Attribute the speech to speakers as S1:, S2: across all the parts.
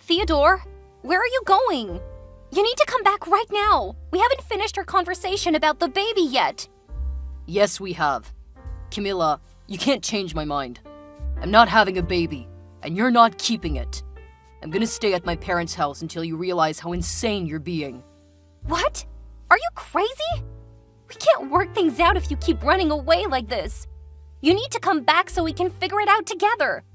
S1: Theodore, where are you going? You need to come back right now. We haven't finished our conversation about the baby yet.
S2: Yes, we have. Camilla, you can't change my mind. I'm not having a baby, and you're not keeping it. I'm gonna stay at my parents' house until you realize how insane you're being.
S1: What? Are you crazy? We can't work things out if you keep running away like this. You need to come back so we can figure it out together.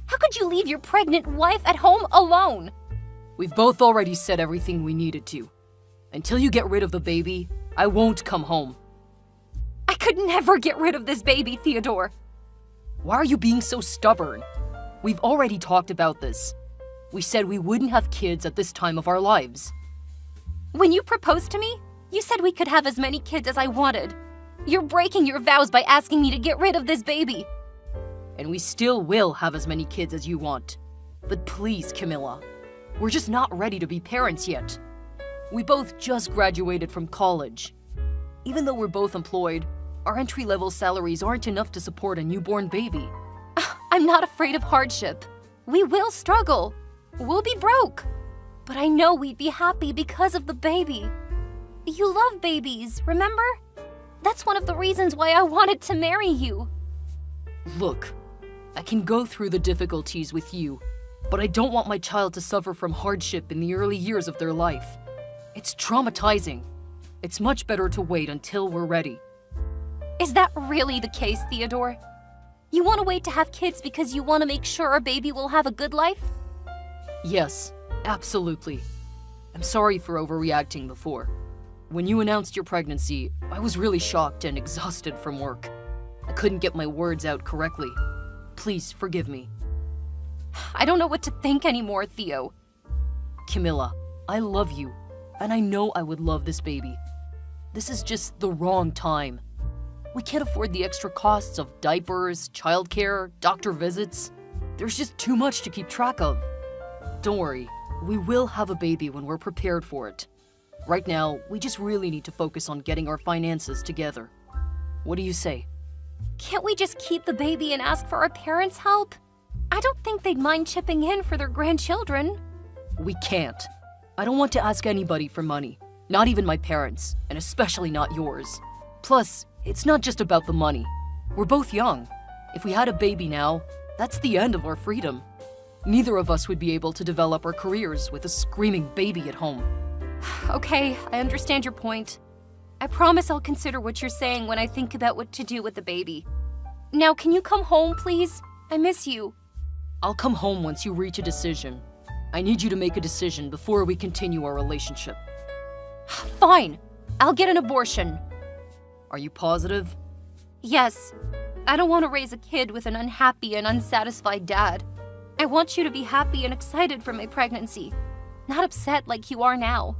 S1: How could you leave your pregnant wife at home alone?
S2: We've both already said everything we needed to. Until you get rid of the baby, I won't come home.
S1: I could never get rid of this baby, Theodore.
S2: Why are you being so stubborn? We've already talked about this. We said we wouldn't have kids at this time of our lives.
S1: When you proposed to me, you said we could have as many kids as I wanted. You're breaking your vows by asking me to get rid of this baby.
S2: And we still will have as many kids as you want. But please, Camilla, we're just not ready to be parents yet. We both just graduated from college. Even though we're both employed, our entry-level salaries aren't enough to support a newborn baby.
S1: I'm not afraid of hardship. We will struggle. We'll be broke. But I know we'd be happy because of the baby. You love babies, remember? That's one of the reasons why I wanted to marry you.
S2: Look, I can go through the difficulties with you, but I don't want my child to suffer from hardship in the early years of their life. It's traumatizing. It's much better to wait until we're ready.
S1: Is that really the case, Theodore? You want to wait to have kids because you want to make sure our baby will have a good life?
S2: Yes, absolutely. I'm sorry for overreacting before. When you announced your pregnancy, I was really shocked and exhausted from work. I couldn't get my words out correctly. Please forgive me.
S1: I don't know what to think anymore, Theo.
S2: Camilla, I love you, and I know I would love this baby. This is just the wrong time. We can't afford the extra costs of diapers, childcare, doctor visits. There's just too much to keep track of. Don't worry, we will have a baby when we're prepared for it. Right now, we just really need to focus on getting our finances together. What do you say?
S1: Can't we just keep the baby and ask for our parents' help? I don't think they'd mind chipping in for their grandchildren.
S2: We can't. I don't want to ask anybody for money, not even my parents, and especially not yours. Plus, it's not just about the money. We're both young. If we had a baby now, that's the end of our freedom. Neither of us would be able to develop our careers with a screaming baby at home.
S1: Okay, I understand your point. I promise I'll consider what you're saying when I think about what to do with the baby. Now, can you come home, please? I miss you.
S2: I'll come home once you reach a decision. I need you to make a decision before we continue our relationship.
S1: Fine. I'll get an abortion.
S2: Are you positive?
S1: Yes. I don't want to raise a kid with an unhappy and unsatisfied dad. I want you to be happy and excited for my pregnancy, not upset like you are now.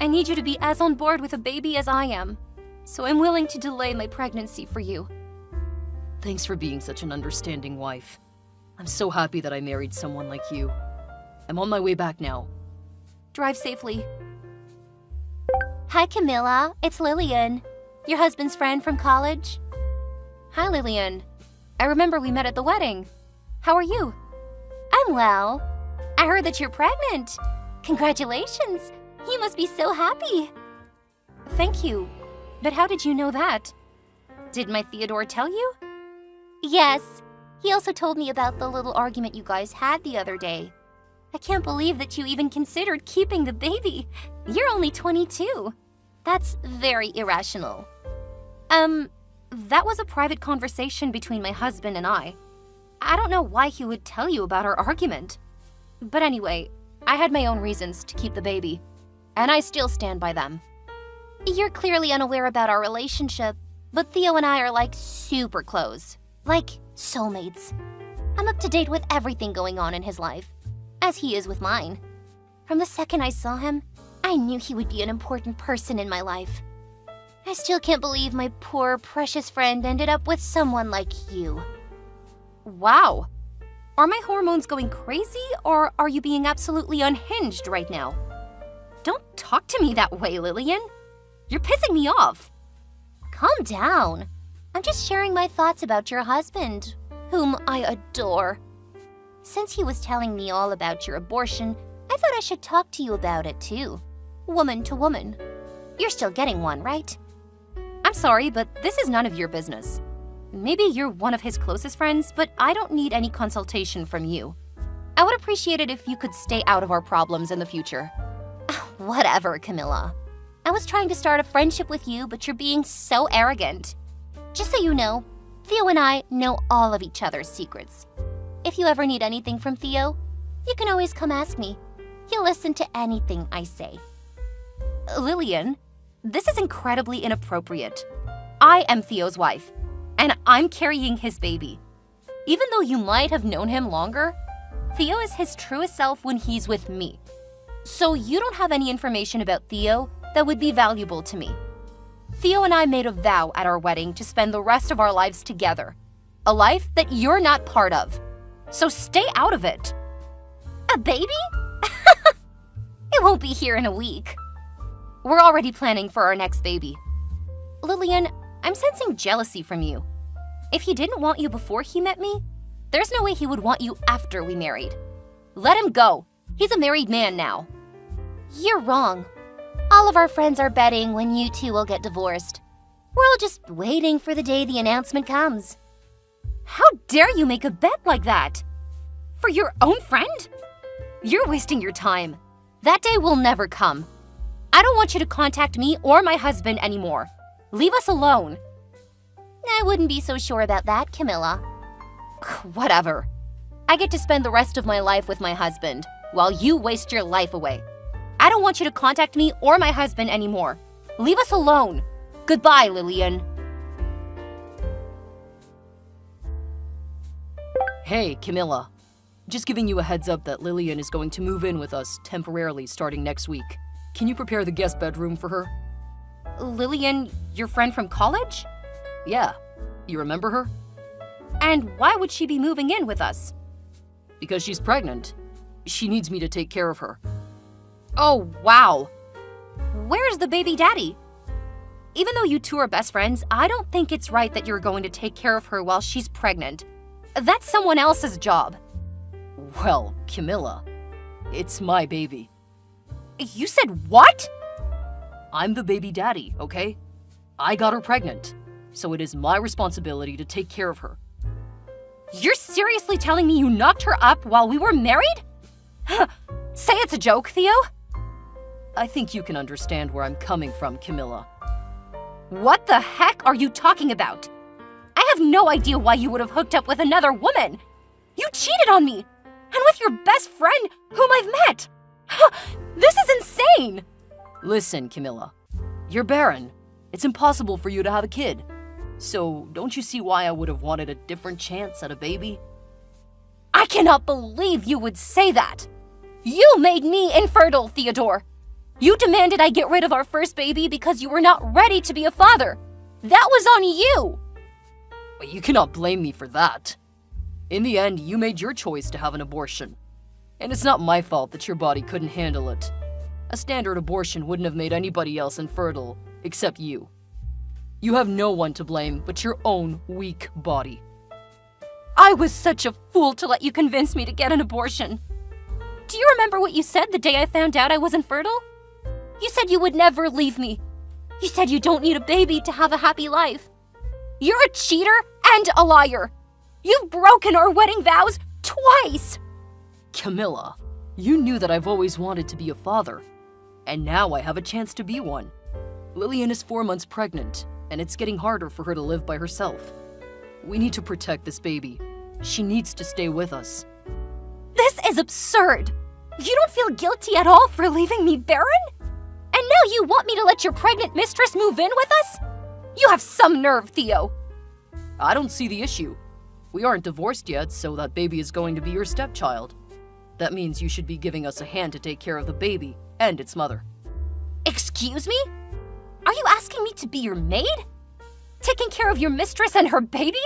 S1: I need you to be as on board with a baby as I am, so I'm willing to delay my pregnancy for you.
S2: Thanks for being such an understanding wife. I'm so happy that I married someone like you. I'm on my way back now.
S1: Drive safely. Hi, Camilla. It's Lillian, your husband's friend from college. Hi, Lillian. I remember we met at the wedding. How are you? I'm well. I heard that you're pregnant. Congratulations. You must be so happy. Thank you. But how did you know that? Did my Theodore tell you? Yes. He also told me about the little argument you guys had the other day. I can't believe that you even considered keeping the baby. You're only 22. That's very irrational. That was a private conversation between my husband and I. I don't know why he would tell you about our argument. But anyway, I had my own reasons to keep the baby, and I still stand by them. You're clearly unaware about our relationship, but Theo and I are like super close. Like soulmates. I'm up to date with everything going on in his life, as he is with mine. From the second I saw him, I knew he would be an important person in my life. I still can't believe my poor, precious friend ended up with someone like you. Wow. Are my hormones going crazy, or are you being absolutely unhinged right now? Don't talk to me that way, Lillian. You're pissing me off. Calm down. I'm just sharing my thoughts about your husband, whom I adore. Since he was telling me all about your abortion, I thought I should talk to you about it too. Woman to woman. You're still getting one, right? I'm sorry, but this is none of your business. Maybe you're one of his closest friends, but I don't need any consultation from you. I would appreciate it if you could stay out of our problems in the future. Whatever, Camilla. I was trying to start a friendship with you, but you're being so arrogant. Just so you know, Theo and I know all of each other's secrets. If you ever need anything from Theo, you can always come ask me. He'll listen to anything I say. Lillian, this is incredibly inappropriate. I am Theo's wife, and I'm carrying his baby. Even though you might have known him longer, Theo is his truest self when he's with me. So you don't have any information about Theo that would be valuable to me. Theo and I made a vow at our wedding to spend the rest of our lives together. A life that you're not part of. So stay out of it. A baby? It won't be here in a week. We're already planning for our next baby. Lillian, I'm sensing jealousy from you. If he didn't want you before he met me, there's no way he would want you after we married. Let him go. He's a married man now. You're wrong. All of our friends are betting when you two will get divorced. We're all just waiting for the day the announcement comes. How dare you make a bet like that? For your own friend? You're wasting your time. That day will never come. I don't want you to contact me or my husband anymore. Leave us alone. I wouldn't be so sure about that, Camilla. Whatever. I get to spend the rest of my life with my husband, while you waste your life away. I don't want you to contact me or my husband anymore. Leave us alone. Goodbye, Lillian.
S2: Hey, Camilla. Just giving you a heads up that Lillian is going to move in with us temporarily starting next week. Can you prepare the guest bedroom for her?
S1: Lillian, your friend from college?
S2: Yeah. You remember her?
S1: And why would she be moving in with us?
S2: Because she's pregnant. She needs me to take care of her.
S1: Oh, wow. Where's the baby daddy? Even though you two are best friends, I don't think it's right that you're going to take care of her while she's pregnant. That's someone else's job.
S2: Well, Camilla, it's my baby.
S1: You said what?
S2: I'm the baby daddy, okay? I got her pregnant, so it is my responsibility to take care of her.
S1: You're seriously telling me you knocked her up while we were married? Say it's a joke, Theo.
S2: I think you can understand where I'm coming from, Camilla.
S1: What the heck are you talking about? I have no idea why you would have hooked up with another woman. You cheated on me, and with your best friend whom I've met. This is insane.
S2: Listen, Camilla, you're barren. It's impossible for you to have a kid. So don't you see why I would have wanted a different chance at a baby?
S1: I cannot believe you would say that. You made me infertile, Theodore. You demanded I get rid of our first baby because you were not ready to be a father. That was on you.
S2: But you cannot blame me for that. In the end, you made your choice to have an abortion. And it's not my fault that your body couldn't handle it. A standard abortion wouldn't have made anybody else infertile, except you. You have no one to blame but your own weak body.
S1: I was such a fool to let you convince me to get an abortion. Do you remember what you said the day I found out I was infertile? You said you would never leave me. You said you don't need a baby to have a happy life. You're a cheater and a liar. You've broken our wedding vows twice.
S2: Camilla, you knew that I've always wanted to be a father. And now I have a chance to be one. Lillian is 4 months pregnant, and it's getting harder for her to live by herself. We need to protect this baby. She needs to stay with us.
S1: This is absurd. You don't feel guilty at all for leaving me barren? And now you want me to let your pregnant mistress move in with us? You have some nerve, Theo.
S2: I don't see the issue. We aren't divorced yet, so that baby is going to be your stepchild. That means you should be giving us a hand to take care of the baby and its mother.
S1: Excuse me? Are you asking me to be your maid? Taking care of your mistress and her baby?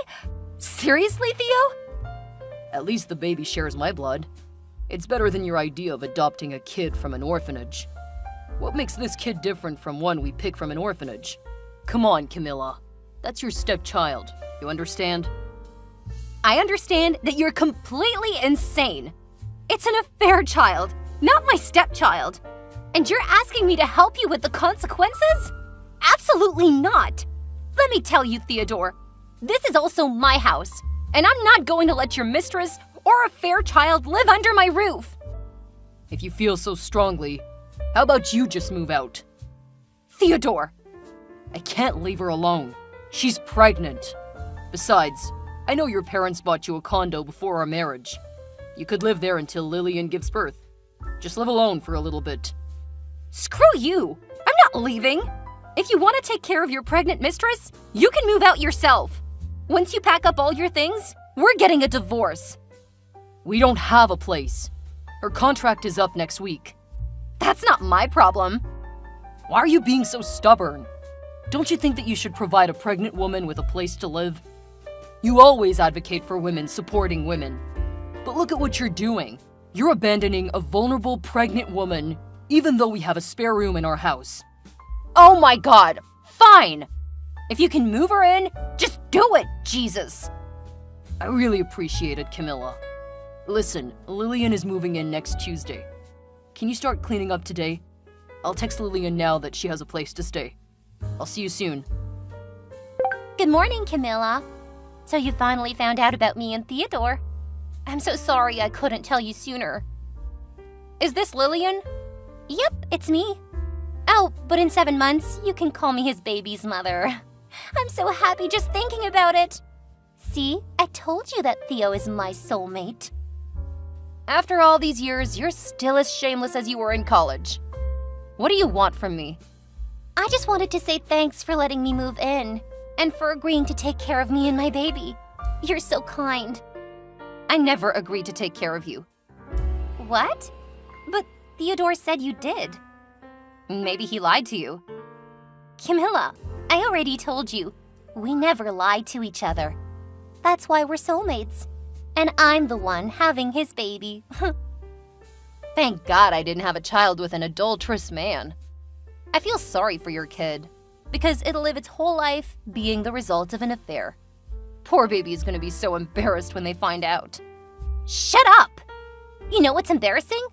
S1: Seriously, Theo?
S2: At least the baby shares my blood. It's better than your idea of adopting a kid from an orphanage. What makes this kid different from one we pick from an orphanage? Come on, Camilla. That's your stepchild. You understand?
S1: I understand that you're completely insane. It's an affair child, not my stepchild. And you're asking me to help you with the consequences? Absolutely not. Let me tell you, Theodore, this is also my house, and I'm not going to let your mistress or a fair child live under my roof.
S2: If you feel so strongly, how about you just move out?
S1: Theodore!
S2: I can't leave her alone. She's pregnant. Besides, I know your parents bought you a condo before our marriage. You could live there until Lillian gives birth. Just live alone for a little bit.
S1: Screw you! I'm not leaving! If you want to take care of your pregnant mistress, you can move out yourself. Once you pack up all your things, we're getting a divorce.
S2: We don't have a place. Her contract is up next week.
S1: That's not my problem.
S2: Why are you being so stubborn? Don't you think that you should provide a pregnant woman with a place to live? You always advocate for women supporting women. But look at what you're doing. You're abandoning a vulnerable pregnant woman, even though we have a spare room in our house.
S1: Oh my God, fine! If you can move her in, just do it, Jesus!
S2: I really appreciate it, Camilla. Listen, Lillian is moving in next Tuesday. Can you start cleaning up today? I'll text Lillian now that she has a place to stay. I'll see you soon.
S1: Good morning, Camilla. So you finally found out about me and Theodore. I'm so sorry I couldn't tell you sooner. Is this Lillian? Yep, it's me. Oh, but in 7 months, you can call me his baby's mother. I'm so happy just thinking about it. See, I told you that Theo is my soulmate.
S2: After all these years, you're still as shameless as you were in college. What do you want from me?
S1: I just wanted to say thanks for letting me move in and for agreeing to take care of me and my baby. You're so kind.
S2: I never agreed to take care of you.
S1: What? But Theodore said you did.
S2: Maybe he lied to you.
S1: Camilla, I already told you, we never lie to each other. That's why we're soulmates. And I'm the one having his baby.
S2: Thank God I didn't have a child with an adulterous man. I feel sorry for your kid, because it'll live its whole life being the result of an affair. Poor baby is going to be so embarrassed when they find out.
S1: Shut up! You know what's embarrassing?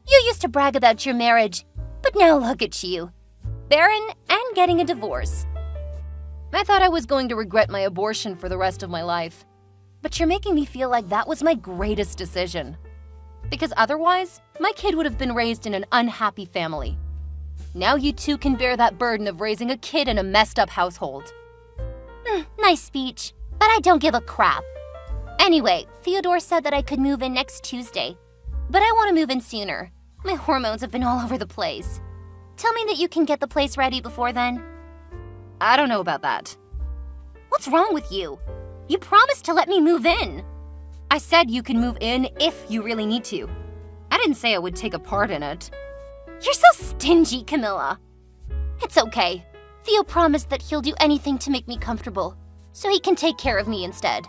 S1: You used to brag about your marriage, but now look at you. Barren and getting a divorce.
S2: I thought I was going to regret my abortion for the rest of my life. But you're making me feel like that was my greatest decision. Because otherwise, my kid would have been raised in an unhappy family. Now you two can bear that burden of raising a kid in a messed up household.
S1: Nice speech, but I don't give a crap. Anyway, Theodore said that I could move in next Tuesday. But I want to move in sooner. My hormones have been all over the place. Tell me that you can get the place ready before then.
S2: I don't know about that.
S1: What's wrong with you? You promised to let me move in.
S2: I said you can move in if you really need to. I didn't say I would take a part in it.
S1: You're so stingy, Camilla. It's okay. Theo promised that he'll do anything to make me comfortable, so he can take care of me instead.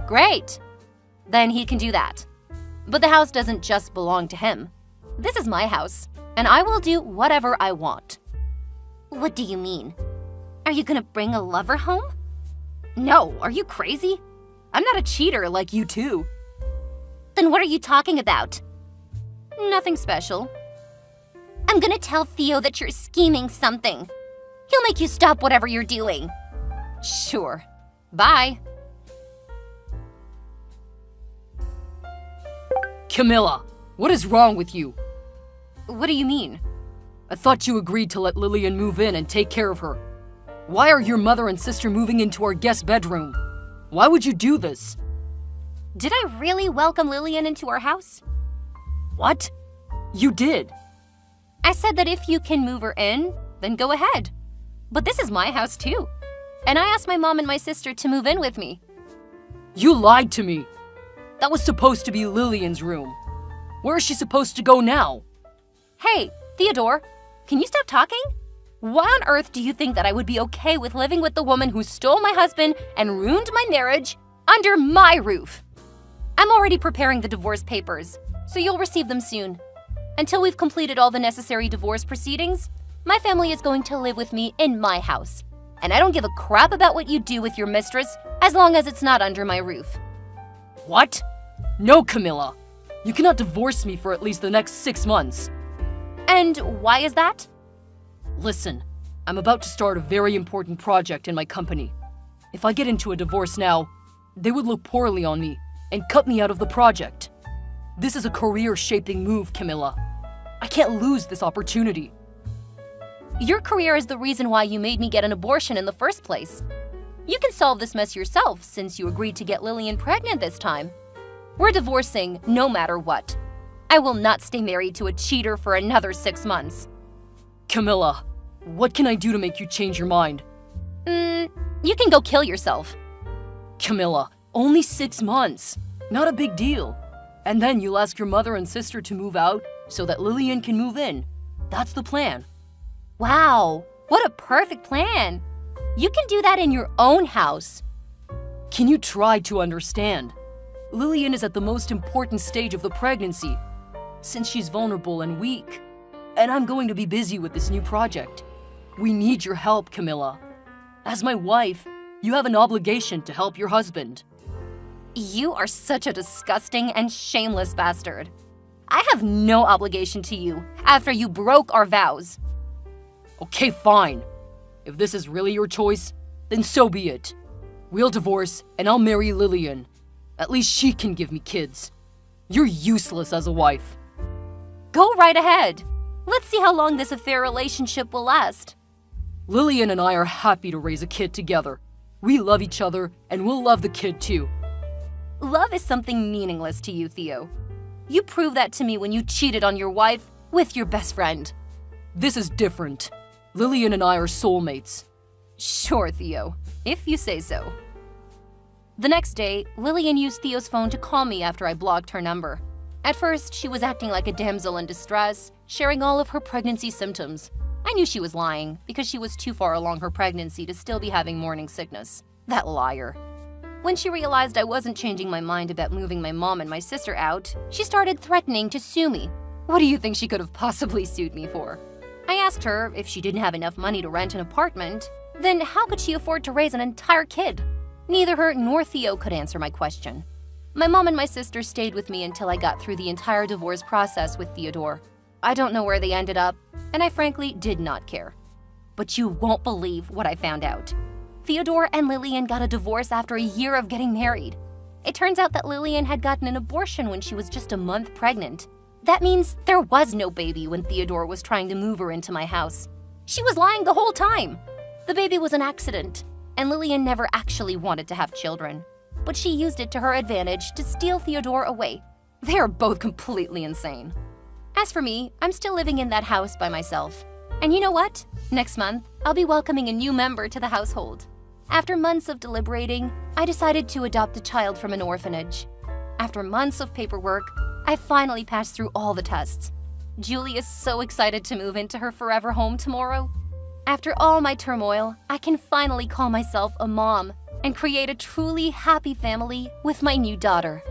S2: Great. Then he can do that. But the house doesn't just belong to him. This is my house, and I will do whatever I want.
S1: What do you mean? Are you gonna bring a lover home?
S2: No, are you crazy? I'm not a cheater like you two.
S1: Then what are you talking about?
S2: Nothing special.
S1: I'm gonna tell Theo that you're scheming something. He'll make you stop whatever you're doing.
S2: Sure. Bye. Camilla, what is wrong with you? What do you mean? I thought you agreed to let Lillian move in and take care of her. Why are your mother and sister moving into our guest bedroom? Why would you do this?
S1: Did I really welcome Lillian into our house?
S2: What? You did.
S1: I said that if you can move her in, then go ahead. But this is my house too. And I asked my mom and my sister to move in with me.
S2: You lied to me. That was supposed to be Lillian's room. Where is she supposed to go now?
S1: Hey, Theodore, can you stop talking? Why on earth do you think that I would be okay with living with the woman who stole my husband and ruined my marriage under my roof? I'm already preparing the divorce papers, so you'll receive them soon. Until we've completed all the necessary divorce proceedings, my family is going to live with me in my house. And I don't give a crap about what you do with your mistress as long as it's not under my roof.
S2: What? No, Camilla. You cannot divorce me for at least the next 6 months.
S1: And why is that?
S2: Listen, I'm about to start a very important project in my company. If I get into a divorce now, they would look poorly on me and cut me out of the project. This is a career-shaping move, Camilla. I can't lose this opportunity.
S1: Your career is the reason why you made me get an abortion in the first place. You can solve this mess yourself since you agreed to get Lillian pregnant this time. We're divorcing no matter what. I will not stay married to a cheater for another 6 months.
S2: Camilla, what can I do to make you change your mind?
S1: You can go kill yourself.
S2: Camilla, only 6 months. Not a big deal. And then you'll ask your mother and sister to move out so that Lillian can move in. That's the plan.
S1: Wow, what a perfect plan. You can do that in your own house.
S2: Can you try to understand? Lillian is at the most important stage of the pregnancy, since she's vulnerable and weak. And I'm going to be busy with this new project. We need your help, Camilla. As my wife, you have an obligation to help your husband.
S1: You are such a disgusting and shameless bastard. I have no obligation to you after you broke our vows.
S2: Okay, fine. If this is really your choice, then so be it. We'll divorce and I'll marry Lillian. At least she can give me kids. You're useless as a wife.
S1: Go right ahead. Let's see how long this affair relationship will last.
S2: Lillian and I are happy to raise a kid together. We love each other and we'll love the kid too.
S1: Love is something meaningless to you, Theo. You proved that to me when you cheated on your wife with your best friend.
S2: This is different. Lillian and I are soulmates.
S1: Sure, Theo, if you say so. The next day, Lillian used Theo's phone to call me after I blocked her number. At first, she was acting like a damsel in distress, sharing all of her pregnancy symptoms. I knew she was lying because she was too far along her pregnancy to still be having morning sickness. That liar. When she realized I wasn't changing my mind about moving my mom and my sister out, she started threatening to sue me. What do you think she could have possibly sued me for? I asked her if she didn't have enough money to rent an apartment, then how could she afford to raise an entire kid? Neither her nor Theo could answer my question. My mom and my sister stayed with me until I got through the entire divorce process with Theodore. I don't know where they ended up, and I frankly did not care. But you won't believe what I found out. Theodore and Lillian got a divorce after a year of getting married. It turns out that Lillian had gotten an abortion when she was just a month pregnant. That means there was no baby when Theodore was trying to move her into my house. She was lying the whole time. The baby was an accident, and Lillian never actually wanted to have children. But she used it to her advantage to steal Theodore away. They are both completely insane. As for me, I'm still living in that house by myself. And you know what? Next month, I'll be welcoming a new member to the household. After months of deliberating, I decided to adopt a child from an orphanage. After months of paperwork, I finally passed through all the tests. Julie is so excited to move into her forever home tomorrow. After all my turmoil, I can finally call myself a mom and create a truly happy family with my new daughter.